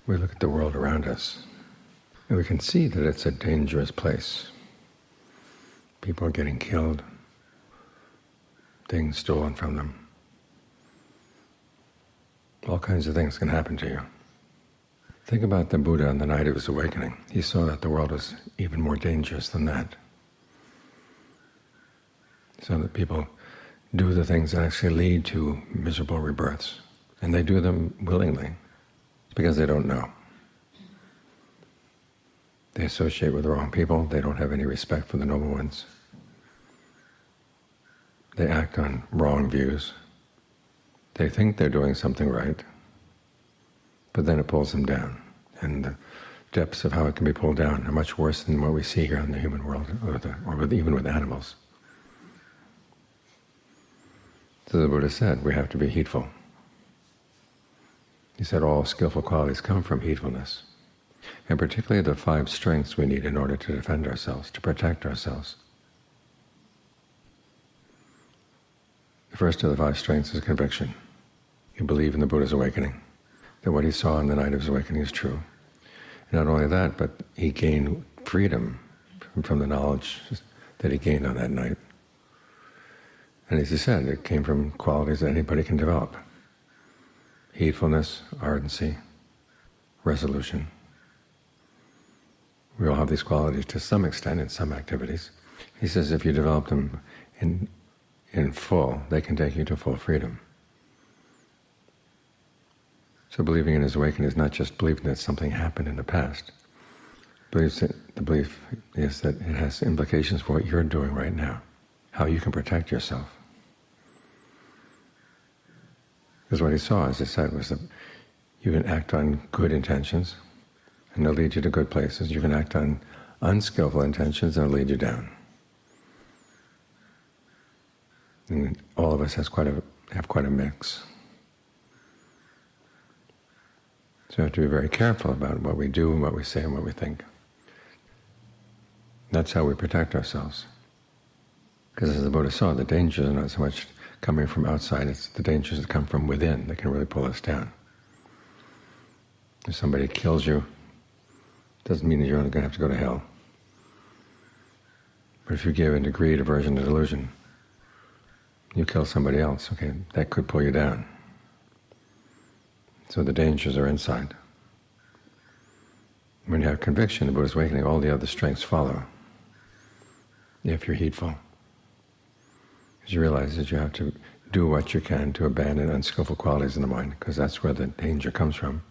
we look at the world around us, and we can see that it's a dangerous place. People are getting killed, things stolen from them. All kinds of things can happen to you. Think about the Buddha on the night of his awakening. He saw that the world was even more dangerous than that. So that people do the things that actually lead to miserable rebirths. And they do them willingly, because they don't know. They associate with the wrong people, they don't have any respect for the noble ones. They act on wrong views. They think they're doing something right, but then it pulls them down. And the depths of how it can be pulled down are much worse than what we see here in the human world, even with animals. So the Buddha said we have to be heedful. He said all skillful qualities come from heedfulness, and particularly the 5 strengths we need in order to defend ourselves, to protect ourselves. The first of the 5 strengths is conviction. You believe in the Buddha's awakening, that what he saw on the night of his awakening is true. And not only that, but he gained freedom from the knowledge that he gained on that night. And as he said, it came from qualities that anybody can develop. Heedfulness, ardency, resolution. We all have these qualities to some extent in some activities. He says if you develop them in full, they can take you to full freedom. So believing in his awakening is not just believing that something happened in the past. The belief is that it has implications for what you're doing right now, how you can protect yourself. Because what he saw, as I said, was that you can act on good intentions and they'll lead you to good places. You can act on unskillful intentions and it'll lead you down. And all of us have quite a mix. So we have to be very careful about what we do and what we say and what we think. That's how we protect ourselves. Because as the Buddha saw, the dangers are not so much coming from outside, it's the dangers that come from within that can really pull us down. If somebody kills you, it doesn't mean that you're only going to have to go to hell. But if you give in to greed, aversion, and delusion, you kill somebody else, okay, that could pull you down. So the dangers are inside. When you have conviction, the Buddha's awakening, all the other strengths follow, if you're heedful. Because you realize that you have to do what you can to abandon unskillful qualities in the mind, because that's where the danger comes from,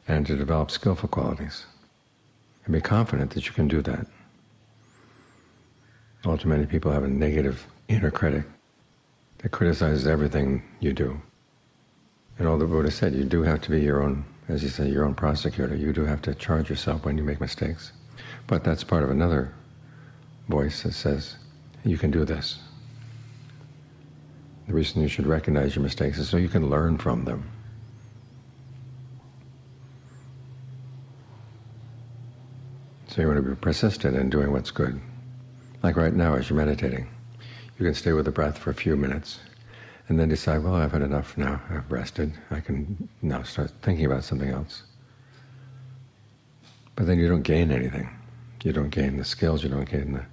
and to develop skillful qualities. And be confident that you can do that. All too many people have a negative inner critic that criticizes everything you do. And all the Buddha said, you do have to be your own, as you say, your own prosecutor. You do have to charge yourself when you make mistakes. But that's part of another voice that says, you can do this. The reason you should recognize your mistakes is so you can learn from them. So you want to be persistent in doing what's good. Like right now as you're meditating, you can stay with the breath for a few minutes and then decide, well, I've had enough now, I've rested, I can now start thinking about something else. But then you don't gain anything. You don't gain the skills, you don't gain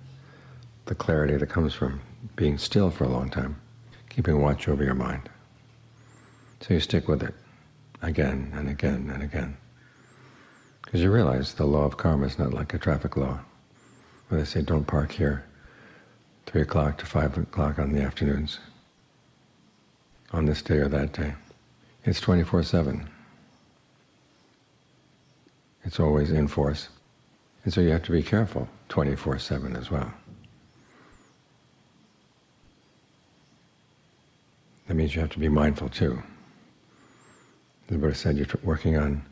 the clarity that comes from being still for a long time, keeping watch over your mind. So you stick with it again and again and again. Because you realize the law of karma is not like a traffic law, where they say don't park here 3 o'clock to 5 o'clock on the afternoons, on this day or that day. It's 24/7. It's always in force. And so you have to be careful 24/7 as well. That means you have to be mindful too. The Buddha said you're working on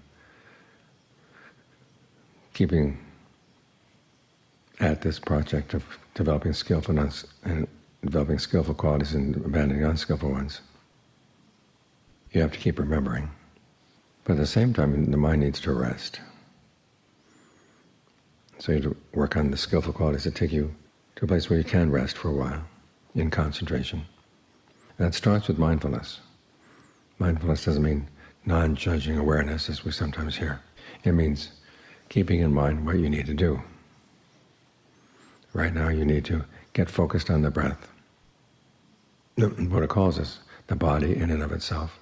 keeping at this project of developing skillfulness and developing skillful qualities and abandoning unskillful ones. You have to keep remembering. But at the same time, the mind needs to rest. So you have to work on the skillful qualities that take you to a place where you can rest for a while in concentration. And that starts with mindfulness. Mindfulness doesn't mean non-judging awareness, as we sometimes hear. It means keeping in mind what you need to do. Right now you need to get focused on the breath. The Buddha calls this the body in and of itself.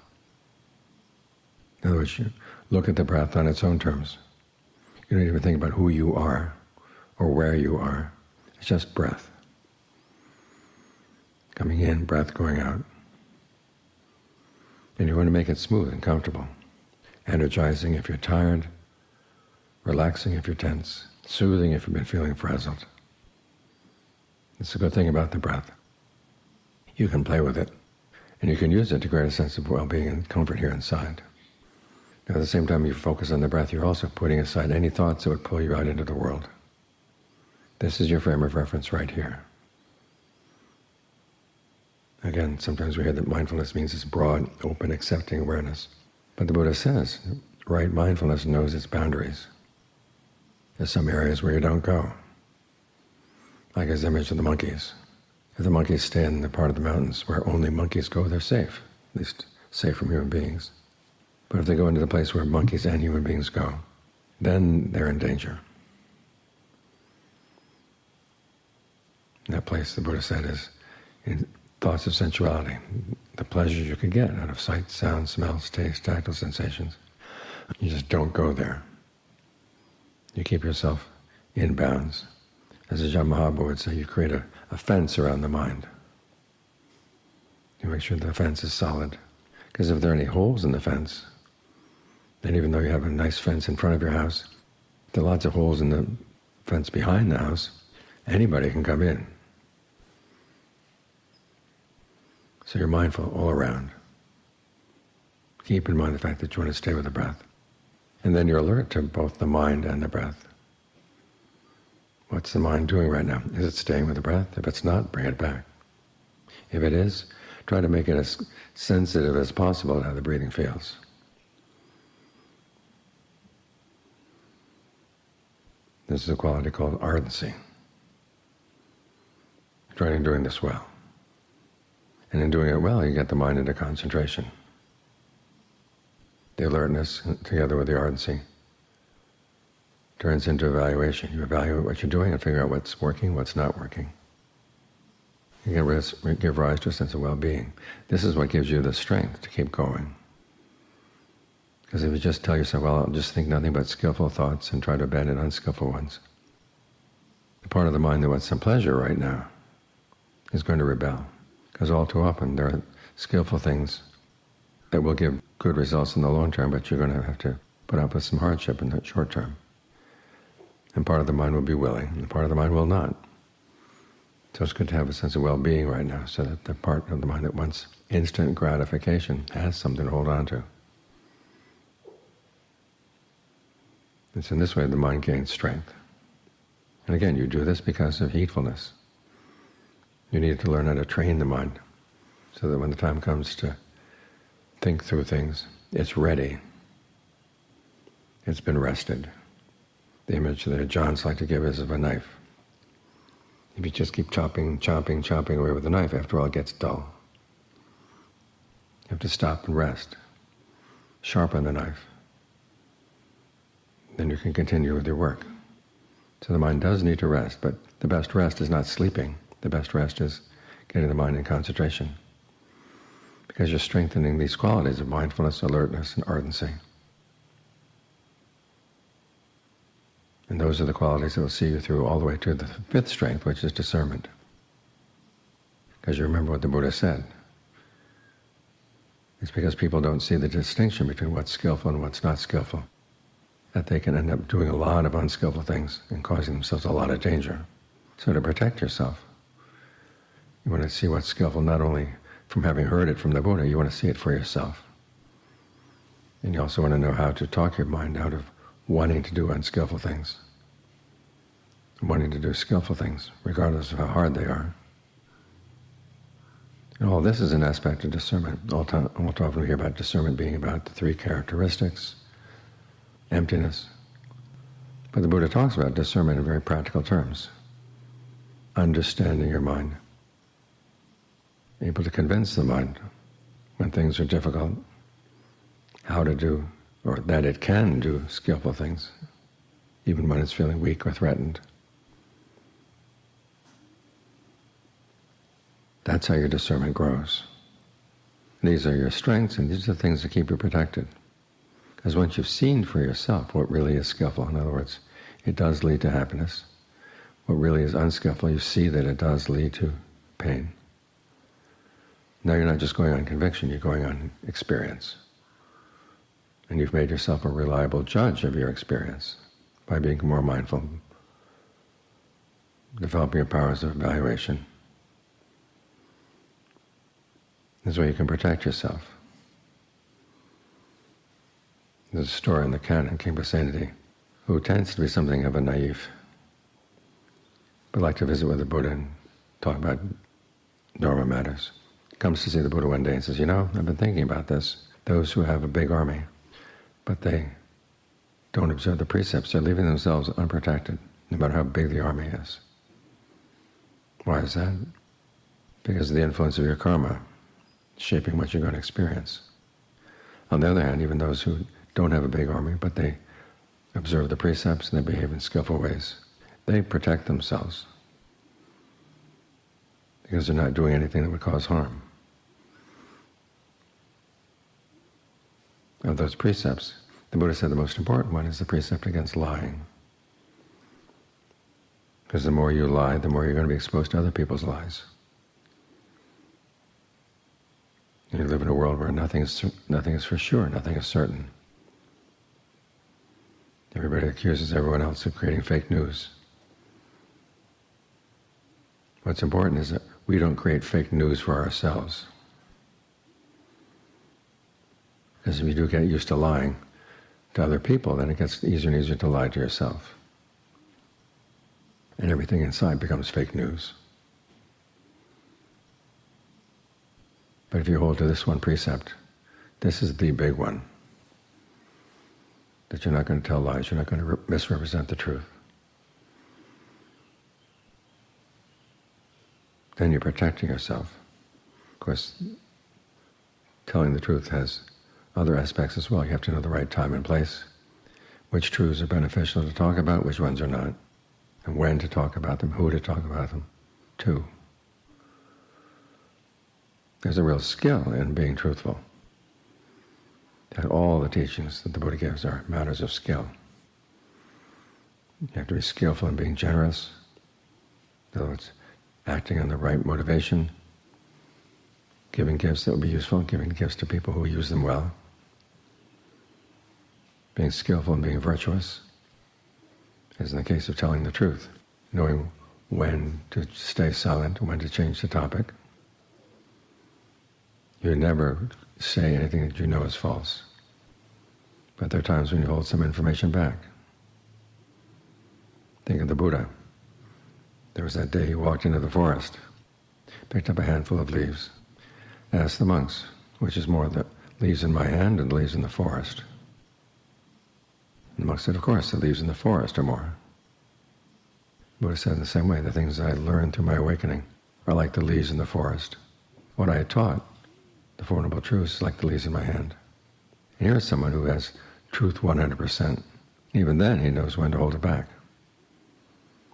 In other words, you look at the breath on its own terms. You don't even think about who you are or where you are. It's just breath. Coming in, breath going out. And you want to make it smooth and comfortable, energizing if you're tired, relaxing if you're tense, soothing if you've been feeling frazzled. It's a good thing about the breath. You can play with it, and you can use it to create a sense of well-being and comfort here inside. Now, at the same time you focus on the breath, you're also putting aside any thoughts that would pull you out into the world. This is your frame of reference right here. Again, sometimes we hear that mindfulness means this broad, open, accepting awareness. But the Buddha says, right mindfulness knows its boundaries. There's some areas where you don't go. Like his image of the monkeys. If the monkeys stay in the part of the mountains where only monkeys go, they're safe, at least safe from human beings. But if they go into the place where monkeys and human beings go, then they're in danger. And that place, the Buddha said, is in thoughts of sensuality, the pleasures you could get out of sight, sound, smells, taste, tactile sensations. You just don't go there. You keep yourself in bounds. As Ajahn Mahabharata would say, you create a fence around the mind. You make sure the fence is solid. Because if there are any holes in the fence, then even though you have a nice fence in front of your house, if there are lots of holes in the fence behind the house, anybody can come in. So you're mindful all around. Keep in mind the fact that you want to stay with the breath. And then you're alert to both the mind and the breath. What's the mind doing right now? Is it staying with the breath? If it's not, bring it back. If it is, try to make it as sensitive as possible to how the breathing feels. This is a quality called ardency. Try doing this well. And in doing it well, you get the mind into concentration. The alertness, together with the ardency, turns into evaluation. You evaluate what you're doing and figure out what's working, what's not working. You give rise to a sense of well-being. This is what gives you the strength to keep going. Because if you just tell yourself, well, I'll just think nothing but skillful thoughts and try to abandon unskillful ones, the part of the mind that wants some pleasure right now is going to rebel. Because all too often there are skillful things that will give good results in the long term, but you're going to have to put up with some hardship in the short term. And part of the mind will be willing, and part of the mind will not. So it's good to have a sense of well-being right now, so that the part of the mind that wants instant gratification has something to hold on to. It's in this way the mind gains strength. And again, you do this because of heedfulness. You need to learn how to train the mind, so that when the time comes to think through things, it's ready. It's been rested. The image that Johns like to give is of a knife. If you just keep chopping away with the knife, after all it gets dull. You have to stop and rest. Sharpen the knife. Then you can continue with your work. So the mind does need to rest, but the best rest is not sleeping. The best rest is getting the mind in concentration. Because you're strengthening these qualities of mindfulness, alertness, and ardency. And those are the qualities that will see you through all the way to the fifth strength, which is discernment. Because you remember what the Buddha said. It's because people don't see the distinction between what's skillful and what's not skillful, that they can end up doing a lot of unskillful things and causing themselves a lot of danger. So to protect yourself, you want to see what's skillful not only from having heard it from the Buddha, you want to see it for yourself. And you also want to know how to talk your mind out of wanting to do unskillful things, wanting to do skillful things, regardless of how hard they are. And all this is an aspect of discernment. All too often we hear about discernment being about the three characteristics, emptiness. But the Buddha talks about discernment in very practical terms. Understanding your mind, able to convince the mind when things are difficult, how to do, or that it can do skillful things, even when it's feeling weak or threatened. That's how your discernment grows. These are your strengths, and these are the things that keep you protected. Because once you've seen for yourself what really is skillful, in other words, it does lead to happiness. What really is unskillful, you see that it does lead to pain. Now you're not just going on conviction, you're going on experience. And you've made yourself a reliable judge of your experience by being more mindful, developing your powers of evaluation. This way you can protect yourself. There's a story in the canon, King Pasenadi, who tends to be something of a naive, but like to visit with the Buddha and talk about Dharma matters. Comes to see the Buddha one day and says, I've been thinking about this. Those who have a big army, but they don't observe the precepts, they're leaving themselves unprotected, no matter how big the army is. Why is that? Because of the influence of your karma, shaping what you're going to experience. On the other hand, even those who don't have a big army, but they observe the precepts and they behave in skillful ways, they protect themselves because they're not doing anything that would cause harm. Of those precepts, the Buddha said the most important one is the precept against lying. Because the more you lie, the more you're going to be exposed to other people's lies. You live in a world where nothing is for sure, nothing is certain. Everybody accuses everyone else of creating fake news. What's important is that we don't create fake news for ourselves. Because if you do get used to lying to other people, then it gets easier and easier to lie to yourself. And everything inside becomes fake news. But if you hold to this one precept, this is the big one, that you're not going to tell lies, you're not going to misrepresent the truth. Then you're protecting yourself. Of course, telling the truth has other aspects as well. You have to know the right time and place, which truths are beneficial to talk about, which ones are not, and when to talk about them, who to talk about them to. There's a real skill in being truthful. And all the teachings that the Buddha gives are matters of skill. You have to be skillful in being generous, in other words, acting on the right motivation, giving gifts that will be useful, giving gifts to people who use them well, being skillful in being virtuous, as in the case of telling the truth, knowing when to stay silent, when to change the topic. You never say anything that you know is false. But there are times when you hold some information back. Think of the Buddha. There was that day he walked into the forest, picked up a handful of leaves, asked the monks, which is more, the leaves in my hand or the leaves in the forest? And the monks said, of course, the leaves in the forest are more. The Buddha said in the same way, the things I learned through my awakening are like the leaves in the forest. What I had taught, the Four Noble Truths, is like the leaves in my hand. And here's someone who has truth 100%. Even then, he knows when to hold it back.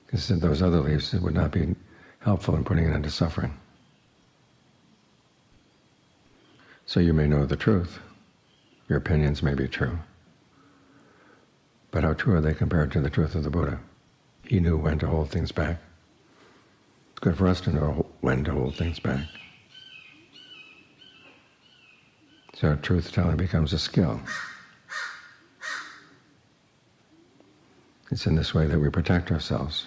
Because those other leaves would not be helpful in putting an end to suffering. So you may know the truth. Your opinions may be true. But how true are they compared to the truth of the Buddha? He knew when to hold things back. It's good for us to know when to hold things back. So truth-telling becomes a skill. It's in this way that we protect ourselves.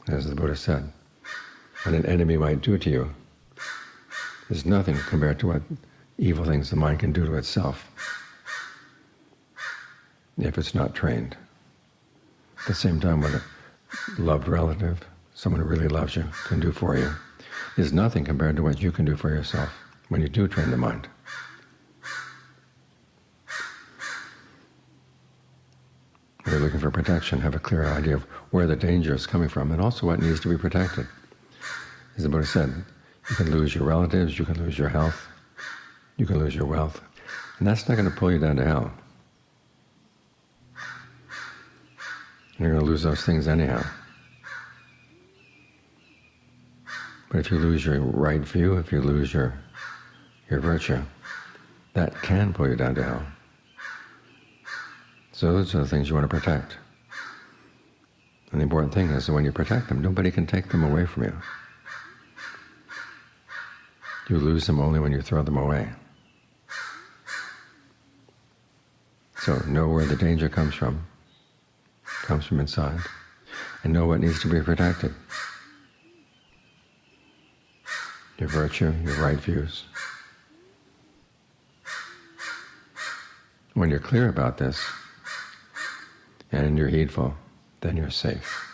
As the Buddha said, what an enemy might do to you is nothing compared to what evil things the mind can do to itself if it's not trained. At the same time, what a loved relative, someone who really loves you, can do for you is nothing compared to what you can do for yourself when you do train the mind. If you're looking for protection, have a clear idea of where the danger is coming from and also what needs to be protected. As the Buddha said, you can lose your relatives, you can lose your health, You can lose your wealth. And that's not going to pull you down to hell. You're going to lose those things anyhow. But if you lose your right view, if you lose your virtue, that can pull you down to hell. So those are the things you want to protect. And the important thing is that when you protect them, nobody can take them away from you. You lose them only when you throw them away. So know where the danger comes from. It comes from inside. And know what needs to be protected. Your virtue, your right views. When you're clear about this, and you're heedful, then you're safe.